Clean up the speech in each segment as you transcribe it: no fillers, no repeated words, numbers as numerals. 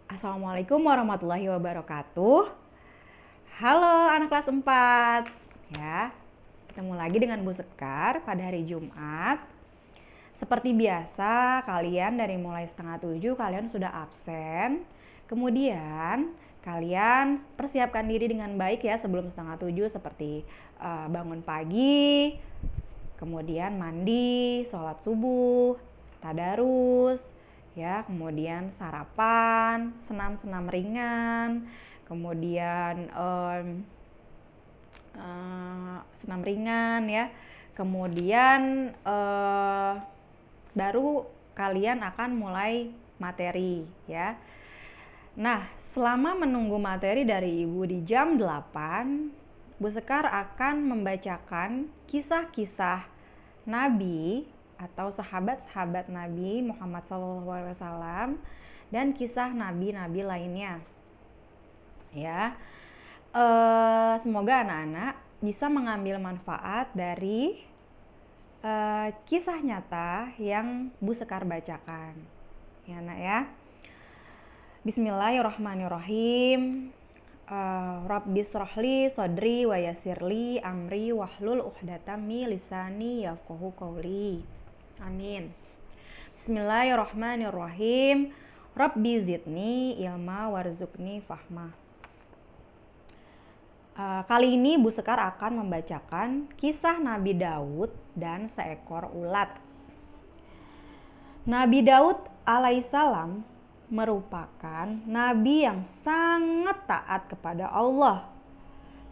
Assalamualaikum warahmatullahi wabarakatuh. Halo anak kelas 4. Ya, ketemu lagi dengan Bu Sekar pada hari Jumat. Seperti biasa, kalian dari mulai setengah 7 kalian sudah absen. Kemudian kalian persiapkan diri dengan baik ya sebelum setengah 7, seperti bangun pagi, kemudian mandi, sholat subuh, tadarus, ya, kemudian sarapan, senam-senam ringan, kemudian senam ringan ya, kemudian baru kalian akan mulai materi ya. Nah, selama menunggu materi dari Ibu di jam 8, Bu Sekar akan membacakan kisah-kisah Nabi atau sahabat-sahabat Nabi Muhammad SAW dan kisah nabi-nabi lainnya. Ya, semoga anak-anak bisa mengambil manfaat dari kisah nyata yang Bu Sekar bacakan. Ya, Nak ya. Bismillahirrahmanirrahim. Rabbi shrahli sodri wa yassirli amri wahlul uqdatam min lisani yafqahu qawli. Amin. Bismillahirrahmanirrahim. Rabbi zidni ilma warzuqni fahma. Kali ini Bu Sekar akan membacakan kisah Nabi Daud dan seekor ulat. Nabi Daud alaihissalam merupakan nabi yang sangat taat kepada Allah,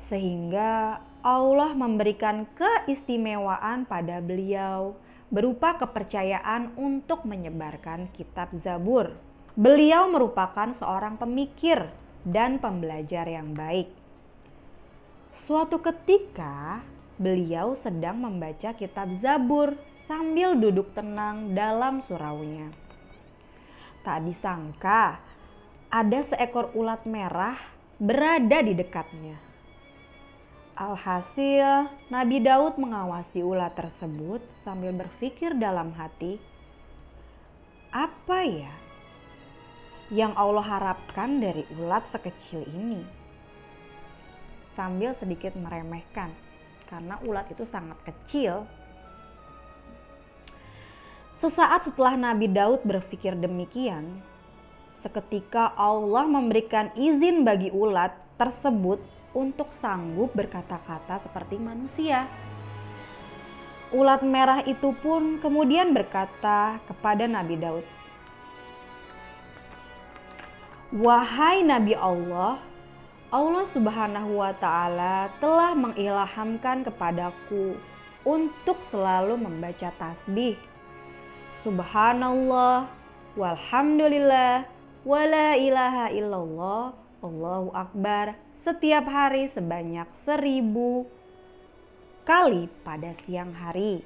sehingga Allah memberikan keistimewaan pada beliau berupa kepercayaan untuk menyebarkan kitab Zabur. Beliau merupakan seorang pemikir dan pembelajar yang baik. Suatu ketika beliau sedang membaca kitab Zabur sambil duduk tenang dalam suraunya. Tak disangka ada seekor ulat merah berada di dekatnya. Alhasil, Nabi Daud mengawasi ulat tersebut sambil berpikir dalam hati, apa ya yang Allah harapkan dari ulat sekecil ini? Sambil sedikit meremehkan, karena ulat itu sangat kecil. Sesaat setelah Nabi Daud berpikir demikian, seketika Allah memberikan izin bagi ulat tersebut untuk sanggup berkata-kata seperti manusia. Ulat merah itu pun kemudian berkata kepada Nabi Daud, "Wahai Nabi Allah, Allah Subhanahu wa Ta'ala telah mengilhamkan kepadaku untuk selalu membaca tasbih Subhanallah, walhamdulillah, wala ilaha illallah, Allahu Akbar setiap hari sebanyak 1000 kali pada siang hari.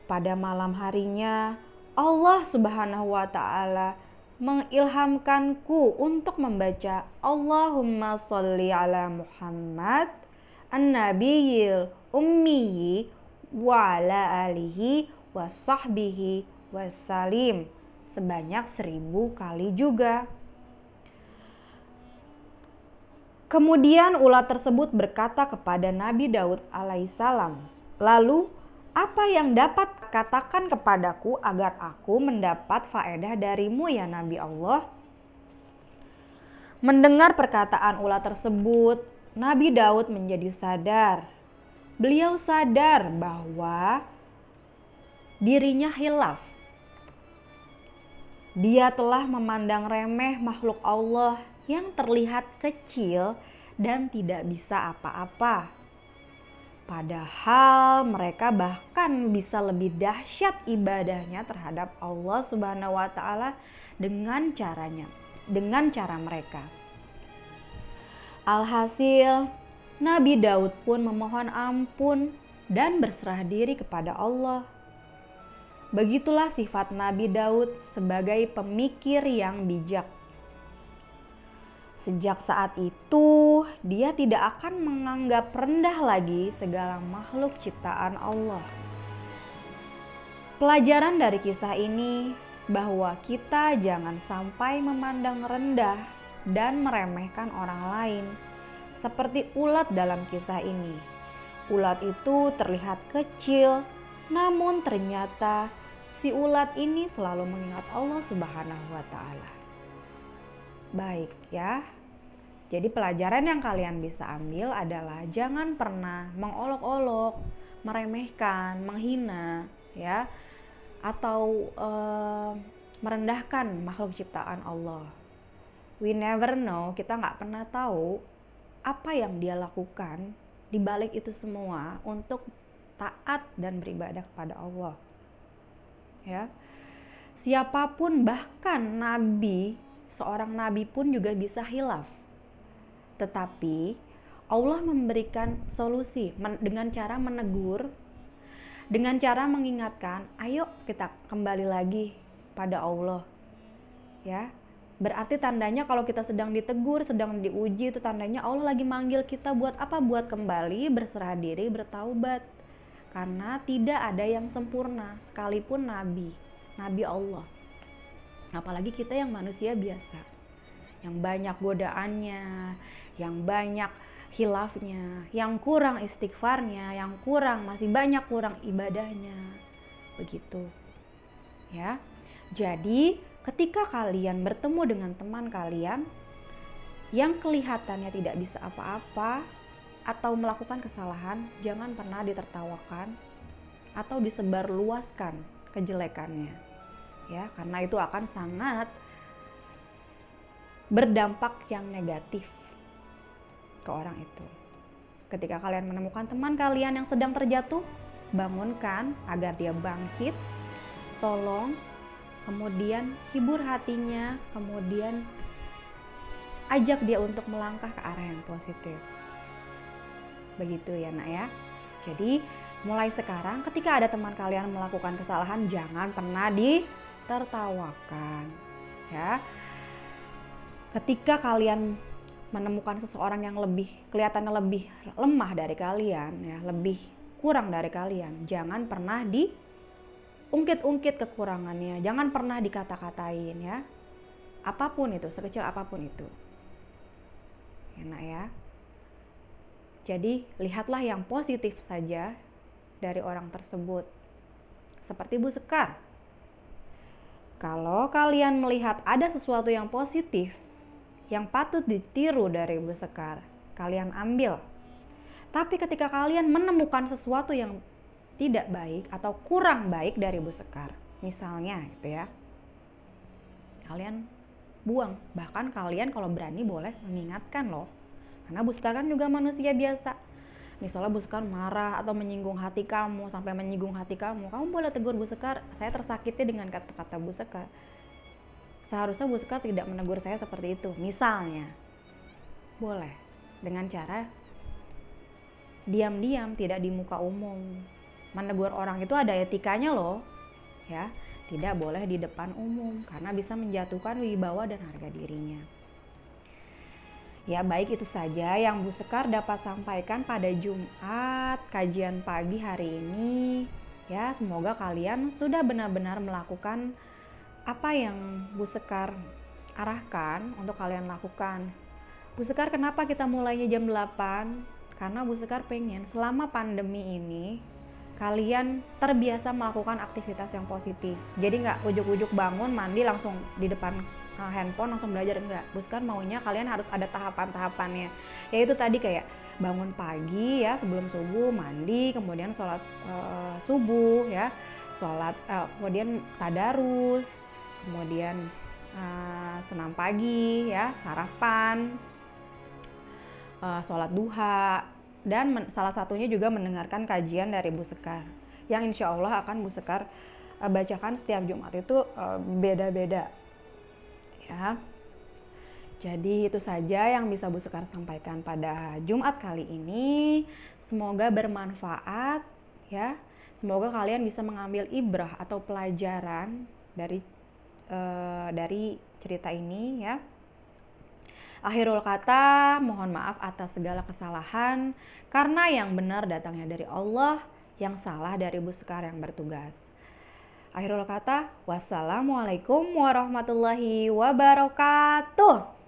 Pada malam harinya Allah Subhanahu wa Ta'ala mengilhamkanku untuk membaca Allahumma sholli ala Muhammad an-nabiyil ummiyi wa ala alihi wasahbihi wassalim sebanyak 1000 kali juga." Kemudian ulat tersebut berkata kepada Nabi Daud alaihissalam, "Lalu apa yang dapat katakan kepadaku agar aku mendapat faedah darimu ya Nabi Allah?" Mendengar perkataan ulat tersebut, Nabi Daud menjadi sadar. Beliau sadar bahwa dirinya hilaf. Dia telah memandang remeh makhluk Allah yang terlihat kecil dan tidak bisa apa-apa. Padahal mereka bahkan bisa lebih dahsyat ibadahnya terhadap Allah Subhanahu wa Ta'ala dengan cara mereka. Alhasil, Nabi Daud pun memohon ampun dan berserah diri kepada Allah. Begitulah sifat Nabi Daud sebagai pemikir yang bijak. Sejak saat itu, dia tidak akan menganggap rendah lagi segala makhluk ciptaan Allah. Pelajaran dari kisah ini, bahwa kita jangan sampai memandang rendah dan meremehkan orang lain. Seperti ulat dalam kisah ini. Ulat itu terlihat kecil, namun ternyata si ulat ini selalu mengingat Allah Subhanahu wa Ta'ala. Baik ya. Jadi pelajaran yang kalian bisa ambil adalah jangan pernah mengolok-olok, meremehkan, menghina ya, atau merendahkan makhluk ciptaan Allah. We never know, kita nggak pernah tahu apa yang dia lakukan di balik itu semua untuk taat dan beribadah kepada Allah. Ya. Siapapun, bahkan nabi, seorang nabi pun juga bisa hilaf. Tetapi Allah memberikan solusi dengan cara menegur, dengan cara mengingatkan, ayo kita kembali lagi pada Allah. Ya. Berarti tandanya kalau kita sedang ditegur, sedang diuji, itu tandanya Allah lagi manggil kita buat apa? Buat kembali, berserah diri, bertaubat. Karena tidak ada yang sempurna, sekalipun nabi Allah. Apalagi kita yang manusia biasa, yang banyak godaannya, yang banyak khilafnya, yang kurang istighfarnya, yang masih banyak kurang ibadahnya. Begitu. Ya. Jadi ketika kalian bertemu dengan teman kalian yang kelihatannya tidak bisa apa-apa atau melakukan kesalahan, jangan pernah ditertawakan atau disebarluaskan kejelekannya. Ya, karena itu akan sangat berdampak yang negatif ke orang itu. Ketika kalian menemukan teman kalian yang sedang terjatuh, bangunkan agar dia bangkit, tolong, kemudian hibur hatinya, kemudian ajak dia untuk melangkah ke arah yang positif. Begitu ya nak ya. Jadi mulai sekarang ketika ada teman kalian melakukan kesalahan, jangan pernah ditertawakan ya. Ketika kalian menemukan seseorang yang kelihatannya lebih lemah dari kalian ya, lebih kurang dari kalian, jangan pernah ungkit-ungkit kekurangannya, jangan pernah dikata-katain ya. Apapun itu, sekecil apapun itu. Enak ya. Jadi lihatlah yang positif saja dari orang tersebut. Seperti Bu Sekar. Kalau kalian melihat ada sesuatu yang positif, yang patut ditiru dari Bu Sekar, kalian ambil. Tapi ketika kalian menemukan sesuatu yang tidak baik atau kurang baik dari Bu Sekar, misalnya gitu ya, kalian buang. Bahkan kalian kalau berani boleh mengingatkan loh, karena Bu Sekar kan juga manusia biasa. Misalnya Bu Sekar marah atau menyinggung hati kamu, sampai menyinggung hati kamu boleh tegur Bu Sekar, saya tersakiti dengan kata-kata Bu Sekar, seharusnya Bu Sekar tidak menegur saya seperti itu, misalnya. Boleh dengan cara diam-diam, tidak di muka umum. Menegur orang itu ada etikanya loh ya, tidak boleh di depan umum karena bisa menjatuhkan wibawa dan harga dirinya. Ya, baik, itu saja yang Bu Sekar dapat sampaikan pada Jumat kajian pagi hari ini ya. Semoga kalian sudah benar-benar melakukan apa yang Bu Sekar arahkan untuk kalian lakukan. Bu Sekar kenapa kita mulainya jam 8? Karena Bu Sekar pengen selama pandemi ini kalian terbiasa melakukan aktivitas yang positif. Jadi nggak ujuk-ujuk bangun, mandi langsung di depan handphone langsung belajar, enggak. Bu Sekar maunya kalian harus ada tahapan-tahapannya. Yaitu tadi kayak bangun pagi ya, sebelum subuh mandi, kemudian sholat subuh ya, kemudian tadarus, kemudian senam pagi ya, sarapan, sholat duha, dan salah satunya juga mendengarkan kajian dari Bu Sekar yang insya Allah akan Bu Sekar bacakan setiap Jumat itu beda-beda ya. Jadi itu saja yang bisa Bu Sekar sampaikan pada Jumat kali ini. Semoga bermanfaat ya. Semoga kalian bisa mengambil ibrah atau pelajaran dari cerita ini ya. Akhirul kata, mohon maaf atas segala kesalahan, karena yang benar datangnya dari Allah, yang salah dari Bu Sekar yang bertugas. Akhirul kata, wassalamualaikum warahmatullahi wabarakatuh.